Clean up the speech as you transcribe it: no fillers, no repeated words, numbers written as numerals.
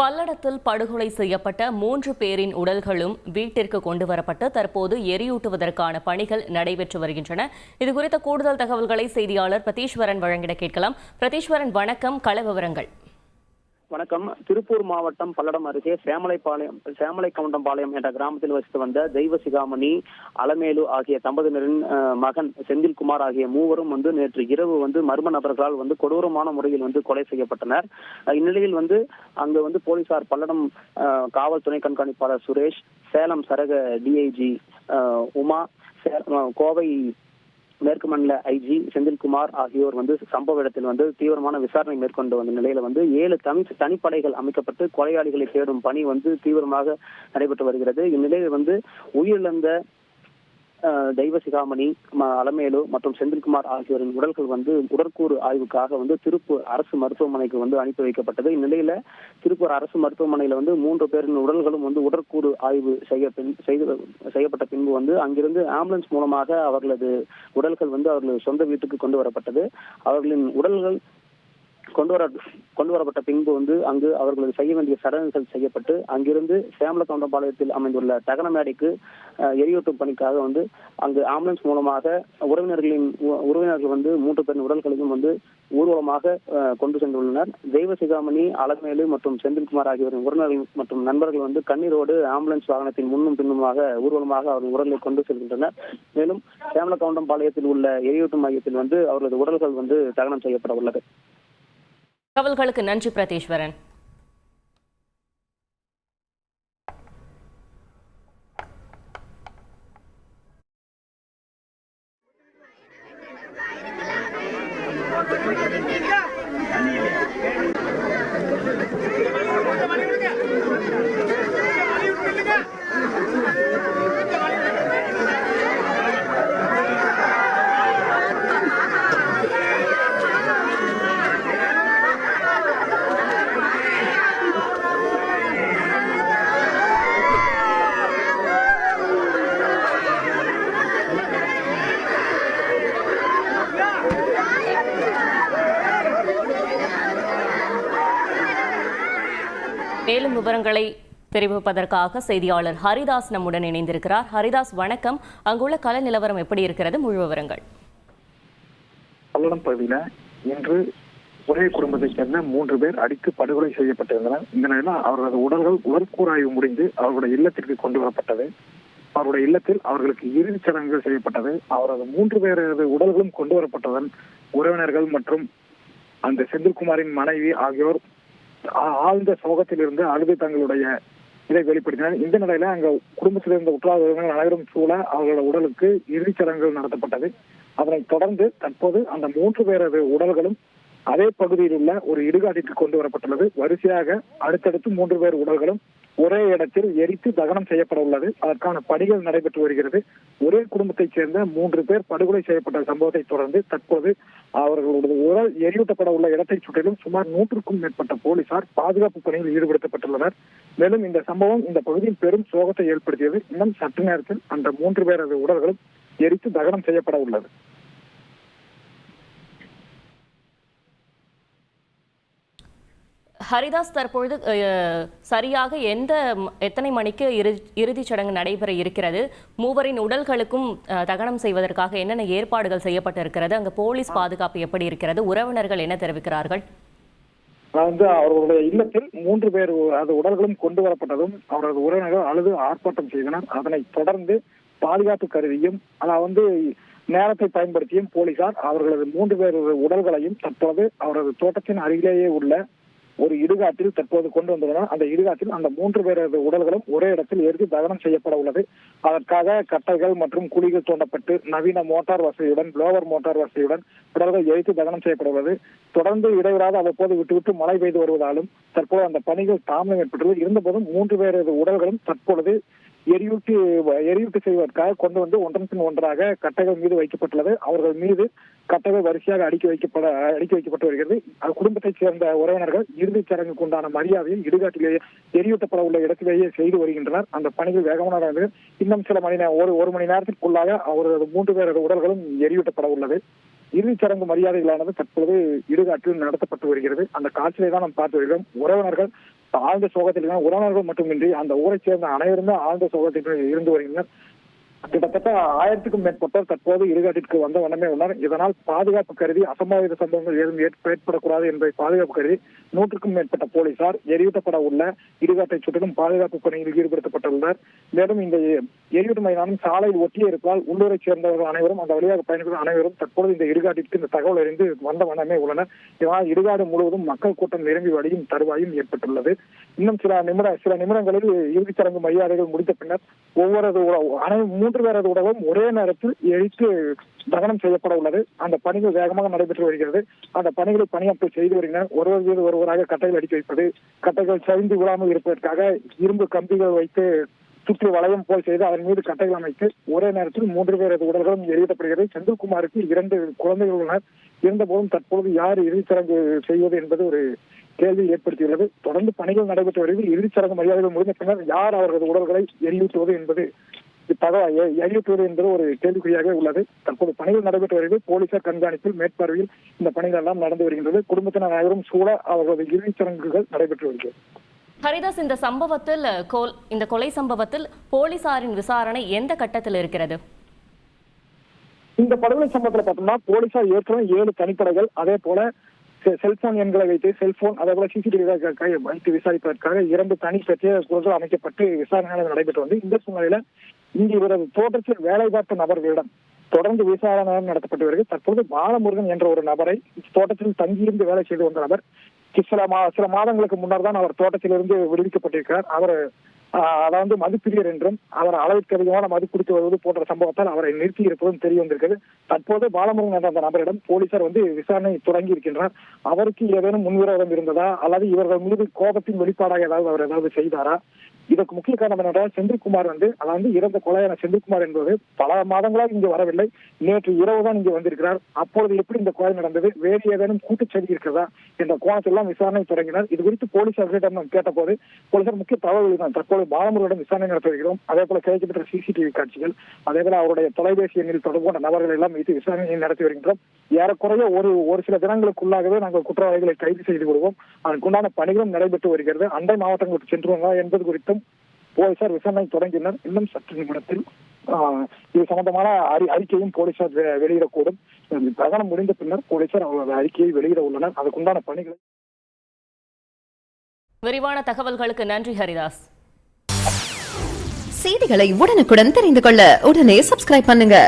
பல்லடத்தில் படுகொலை செய்யப்பட்ட 3 பேரின் உடல்களும் வீட்டிற்கு கொண்டுவரப்பட்டு தற்போது எரியூட்டுவதற்கான பணிகள் நடைபெற்று வருகின்றன. இதுகுறித்த கூடுதல் தகவல்களை செய்தியாளர் பிரதீஸ்வரன் வழங்கிட கேட்கலாம். பிரதீஸ்வரன், வணக்கம். கள விவரங்கள். வணக்கம். திருப்பூர் மாவட்டம் பல்லடம் அருகே சேமலைக்கவுண்டம்பாளையம் என்ற கிராமத்தில் வசித்து வந்த தெய்வ சிகாமணி, அலமேலு ஆகிய தம்பதியினரின் மகன் செந்தில்குமார் ஆகிய மூவரும் நேற்று இரவு மர்ம நபர்களால் கொடூரமான முறையில் கொலை செய்யப்பட்டனர். இந்நிலையில் அங்கு போலீசார் பல்லடம் காவல் துணை கண்காணிப்பாளர் சுரேஷ், சேலம் சரக டிஐஜி உமா, கோவை மேற்கு மண்டல ஐஜி செந்தில்குமார் ஆகியோர் சம்பவ இடத்தில் தீவிரமான விசாரணை மேற்கொண்டு வந்த நிலையில 7 தனிப்படைகள் அமைக்கப்பட்டு கொலையாளிகளை தேடும் பணி தீவிரமாக நடைபெற்று வருகிறது. இந்நிலையில் உயிரிழந்த தெய்வ சிகாமணி, அலமேலு மற்றும் செந்தில்குமார் ஆகியோரின் உடல்கள் உடற்கூறு ஆய்வுக்காக திருப்பூர் அரசு மருத்துவமனைக்கு அனுப்பி வைக்கப்பட்டது. இந்நிலையில திருப்பூர் அரசு மருத்துவமனையில 3 பேரின் உடல்களும் உடற்கூறு ஆய்வு செய்யப்பட்ட பின்பு அங்கிருந்து ஆம்புலன்ஸ் மூலமாக அவர்களது உடல்கள் அவர்களது சொந்த வீட்டுக்கு கொண்டு வரப்பட்டது. அவர்களின் உடல்கள் கொண்டு வரப்பட்ட பின்பு அங்கு அவர்களுக்கு செய்ய வேண்டிய சடங்குகள் செய்யப்பட்டு அங்கிருந்து சேமலக்கவுண்டம்பாளையத்தில் அமைந்துள்ள தகனமேடைக்கு எரியூட்டும் பணிக்காக அங்கு ஆம்புலன்ஸ் மூலமாக உறவினர்கள் 3 பேரின் உடல்களையும் ஊர்வலமாக கொண்டு சென்றுள்ளனர். தெய்வ சிகாமணி, அலமேலு மற்றும் செந்தில்குமார் ஆகியோரின் உறவினர்கள் மற்றும் நண்பர்கள் கண்ணீரோடு ஆம்புலன்ஸ் வாகனத்தின் முன்னும் பின்னுமாக ஊர்வலமாக அவர்கள் உடல்களை கொண்டு செல்கின்றனர். மேலும் சேமலக்கவுண்டம்பாளையத்தில் உள்ள எரியூட்டும் மையத்தில் அவர்களது உடல்கள் தகனம் செய்யப்பட உள்ளது. தகவல்களுக்கு நன்றி பிரதீஸ்வரன். மேலும் விவரங்களை தெரிவிப்பதற்காக செய்தியாளர் ஹரிதாஸ் நம்முடன் இணைந்திருக்கிறார். ஹரிதாஸ், வணக்கம். அங்குள்ள கள நிலவரம் எப்படி இருக்கிறது? முழு விவரங்கள். பல்லடம் பகுதியில இன்று ஒரே குடும்பத்தைச் சேர்ந்த 3 பேர் அடித்து படுகொலை செய்யப்பட்டிருந்தனர். இந்த நிலையில் அவர்களது உடல்கள் உடற்கூறாய்வு முடிந்து அவர்களுடைய இல்லத்திற்கு கொண்டு வரப்பட்டது. அவருடைய இல்லத்தில் அவர்களுக்கு இறுதிச் சடங்குகள் செய்யப்பட்டது. அவரது 3 பேரது உடல்களும் கொண்டு வரப்பட்டதன் உறவினர்கள் மற்றும் அந்த செந்தில்குமாரின் மனைவி ஆகியோர் ஆழ்ந்த சோகத்தில் இருந்து அழுது தங்களுடைய இதை வெளிப்படுத்தினர். இந்த நிலையில அங்க குடும்பத்தில் இருந்த உற்றார் உறவினர்கள் அனைவரும் சூழ அவர்களோட உடலுக்கு இறுதிச் சடங்குகள் நடத்தப்பட்டது. அதனைத் தொடர்ந்து தற்போது அந்த 3 பேரது உடல்களும் அதே பகுதியில் உள்ள ஒரு இடுகாட்டிற்கு கொண்டு வரப்பட்டுள்ளது. வரிசையாக அடுத்தடுத்து 3 பேர் உடல்களும் ஒரே இடத்தில் எரித்து தகனம் செய்யப்பட உள்ளது. அதற்கான பணிகள் நடைபெற்று வருகிறது. ஒரே குடும்பத்தைச் சேர்ந்த 3 பேர் படுகொலை செய்யப்பட்ட சம்பவத்தை தொடர்ந்து தற்போது அவர்களுடைய உடல் எரியூட்டப்பட உள்ள இடத்தை சுற்றிலும் சுமார் 100க்கும் மேற்பட்ட போலீசார் பாதுகாப்பு பணியில் ஈடுபடுத்தப்பட்டுள்ளனர். மேலும் இந்த சம்பவம் இந்த பகுதியில் பெரும் சோகத்தை ஏற்படுத்தியது. இன்னும் சற்று நேரத்தில் அந்த 3 பேரது உடல்களும் எரித்து தகனம் செய்யப்பட உள்ளது. ஹரிதாஸ், தற்பொழுது சரியாக எத்தனை மணிக்கு இறுதிச் சடங்கு நடைபெற இருக்கிறது? 3 உடல்களுக்கும் தகனம் செய்வதற்காக என்னென்ன ஏற்பாடுகள் செய்யப்பட்டிருக்கிறது? அங்கு போலீஸ் பாதுகாப்பு எப்படி இருக்கிறது? உறவினர்கள் என்ன தெரிவிக்கிறார்கள்? அவர்களுடைய இல்லத்தில் 3 பேர் அது உடல்களும் கொண்டு வரப்பட்டதும் அவரது உறவினர்கள் அழுது ஆர்ப்பாட்டம் செய்தனர். அதனைத் தொடர்ந்து பாதுகாப்பு கருவியும் நேரத்தை பயன்படுத்தியும் போலீசார் அவர்களது 3 பேர் உடல்களையும் தற்போது அவரது தோட்டத்தின் அருகிலேயே உள்ள ஒரு இடுகாட்டில் தற்போது கொண்டு வந்துள்ளனர். அந்த இடுகாட்டில் அந்த 3 பேரது உடல்களும் ஒரே இடத்தில் எரித்து தகனம் செய்யப்பட உள்ளது. அதற்காக கட்டைகள் மற்றும் குழிகள் தோண்டப்பட்டு நவீன மோட்டார் வசதியுடன் ப்ளோவர் மோட்டார் வசதியுடன் உடல்கள் எரித்து தகனம் செய்யப்பட உள்ளது. தொடர்ந்து இடைவிடாத அவ்வப்போது விட்டுவிட்டு மழை பெய்து வருவதாலும் தற்போது அந்த பணிகள் தாமதம் ஏற்பட்டுள்ளது. இருந்தபோதும் 3 பேரது உடல்களும் தற்பொழுது எரியூட்டு செய்வதற்காக கொண்டு ஒன்றன் பின் ஒன்றாக கட்டைகள் மீது வைக்கப்பட்டுள்ளது. அவர்கள் மீது கட்டைகள் வரிசையாக அடுக்கி வைக்கப்பட்டு வருகிறது. குடும்பத்தைச் சேர்ந்த உறவினர்கள் இறுதிச் சடங்குக்கு உண்டான மரியாதையை இடுகாட்டிலேயே எரியூட்டப்பட உள்ள இடத்திலேயே செய்து வருகின்றனர். அந்த பணிகள் வேகமாக இன்னும் சில ஒரு மணி நேரத்திற்குள்ளாக அவரது 3 பேரது உடல்களும் எரியூட்டப்பட உள்ளது. இறுதிச் சடங்கு மரியாதைகளானது தற்போது இடுகாட்டில் நடத்தப்பட்டு வருகிறது. அந்த காட்சியை தான் நாம் பார்த்து வருகிறோம். உறவினர்கள் ஆழ்ந்த சோகத்தில் உறவினர்கள் மட்டுமின்றி அந்த ஊரை சேர்ந்த அனைவருமே ஆழ்ந்த சோகத்தில் இருந்து வருகின்றனர். கிட்டத்தட்ட 1000க்கும் மேற்பட்டோர் தற்போது இடுகாட்டிற்கு வந்த வண்ணமே உள்ளனர். இதனால் பாதுகாப்பு கருதி அசம்பாவித சம்பவங்கள் ஏதும் ஏற்படக்கூடாது என்பதை பாதுகாப்பு கருதி 100க்கும் மேற்பட்ட போலீசார் எரியூட்டப்பட உள்ள இடுகாட்டை சுற்றிலும் பாதுகாப்பு பணியில் ஈடுபடுத்தப்பட்டுள்ளனர். மேலும் இந்த எரியூட்டு மைதானம் சாலையில் ஒட்டியே இருப்பதால் உள்ளூரை சேர்ந்தவர்கள் அனைவரும் அந்த வழியாக பயணிக்கும் அனைவரும் தற்போது இந்த இடுகாட்டிற்கு இந்த தகவல் அறிந்து வந்த வண்ணமே உள்ளனர். இதனால் இடுகாடு முழுவதும் மக்கள் கூட்டம் நிரம்பி வழியும் தருவாயும் ஏற்பட்டுள்ளது. இன்னும் சில நிமிடங்களில் இறுதிச் சடங்கு மரியாதைகள் முடித்த பின்னர் ஒவ்வொரு 3 பேரது உடலும் ஒரே நேரத்தில் எரித்து தகனம் செய்யப்பட உள்ளது. அந்த பணிகள் வேகமாக நடைபெற்று வருகிறது. அந்த பணிகளை பணியாற்றல் செய்து வருகின்றனர். ஒருவர் மீது ஒருவராக கட்டைகள் அடித்து வைப்பது, கட்டைகள் சரிந்து விழாமல் இருப்பதற்காக இரும்பு கம்பிகள் வைத்து சுற்றி வளையம் போல் செய்து அதன் மீது கட்டைகள் அமைத்து ஒரே நேரத்தில் 3 பேரது உடல்களும் எரியூட்டப்படுகிறது. செந்தில்குமாருக்கு 2 குழந்தைகள் உள்ளனர். இருந்தபோதும் தற்போது யார் இறுதிச்சடங்கு செய்வது என்பது ஒரு கேள்வி ஏற்படுத்தியுள்ளது. தொடர்ந்து பணிகள் நடைபெற்று வருகிறது. இறுதிச்சடங்கு மரியாதைகள் முடிந்த பின்னர் யார் அவரது உடல்களை எரியூட்டுவது என்பது ஒரு கேள்விக்குறியாக உள்ளது. தற்போது பணிகள் நடைபெற்று வருகிறது. போலீசார் கண்காணிப்பில் மேற்பார்வையில் இந்த பணிகள் எல்லாம் நடந்து வருகின்றது. குடும்பத்தினர் அனைவரும் சூழ அவர்களது இறுதிச் சடங்குகள் நடைபெற்று வருகிறது. ஹரிதாஸ், இந்த கொலை சம்பவத்தில் போலீசாரின் விசாரணை எந்த கட்டத்தில் இருக்கிறது? இந்த படுகொலை சம்பவத்தில் பார்த்தோம்னா போலீசார் ஏற்கனவே 7 தனிப்படைகள், அதே போல செல்போன் எண்களை வைத்து அதே போல சிசிடிவி வைத்து விசாரிப்பதற்காக 2 தனி பிரத்யேக குழுக்கள் அமைக்கப்பட்டு விசாரணைகள் நடைபெற்று வந்து இந்த சூழ்நிலையில இங்கு இவரது தோட்டத்தில் வேலை பார்த்த நபர்களிடம் தொடர்ந்து விசாரணை நடத்தப்பட்டு வருகிறது. தற்போது பாலமுருகன் என்ற ஒரு நபரை தோட்டத்தில் தங்கியிருந்து வேலை செய்து வந்த நபர் சில மாதங்களுக்கு முன்னர் தான் அவர் தோட்டத்திலிருந்து விடுவிக்கப்பட்டிருக்கிறார். அவர் அதாவது மதுப்பிரியர் என்றும் அவர் அளவிற்கு அதிகமான மது குடித்து வருவது போன்ற சம்பவத்தால் அவரை நிறுத்தி இருப்பதும் தெரிய வந்திருக்கிறது. தற்போது பாலமுருகன் என்ற அந்த நபரிடம் போலீசார் விசாரணை தொடங்கி இருக்கின்றனர். அவருக்கு ஏதேனும் முன்விரோதம் இருந்ததா அல்லது இவர்கள் மீது கோபத்தின் வெளிப்பாடாக அவர் ஏதாவது செய்தாரா? இதற்கு முக்கிய காரணம் என்னென்றால் செந்தில்குமார் இறந்த கொலையான செந்தில்குமார் என்பது பல மாதங்களாக இங்கு வரவில்லை. நேற்று இரவு தான் இங்கு வந்திருக்கிறார். அப்பொழுது எப்படி இந்த கொலை நடந்தது, வேறு ஏதேனும் கூட்டுச்சதி இருக்கிறதா என்ற கோணத்தில் எல்லாம் விசாரணை தொடங்கினர். இது குறித்து போலீசார்களிடம் கேட்டபோது போலீசார் முக்கிய தகவல்கள் தற்போது பாலமுருகனிடம் விசாரணை நடத்தி வருகிறோம். அதே போல கிடைக்கப்பட்ட சிசிடிவி காட்சிகள், அதே போல அவருடைய தொலைபேசி எண்ணில் தொடர்பு கொண்ட நபர்கள் எல்லாம் வைத்து விசாரணையை நடத்தி வருகின்றோம். ஏறக்குறைய ஒரு சில தினங்களுக்குள்ளாகவே நாங்கள் குற்றவாளிகளை கைது செய்து விடுவோம். அதற்குண்டான பணிகளும் நடைபெற்று வருகிறது. அண்டை மாவட்டங்களுக்கு சென்றுள்ளா என்பது குறித்தும் போலீசார் விசாரணை தொடங்கினர். இன்னும் சற்று நிமிடத்தில் இது சம்பந்தமான அறிக்கையும் போலீசார் வெளியிடக்கூடும். தகனம் முடிந்த பின்னர் போலீசார் அவர்களது அறிக்கையை வெளியிட உள்ளனர். அதுக்குண்டான பணிகளை. விரிவான தகவல்களுக்கு நன்றி ஹரிதாஸ். செய்திகளை உடனுக்குடன் தெரிந்து கொள்ள உடனே சப்ஸ்கிரைப் பண்ணுங்க.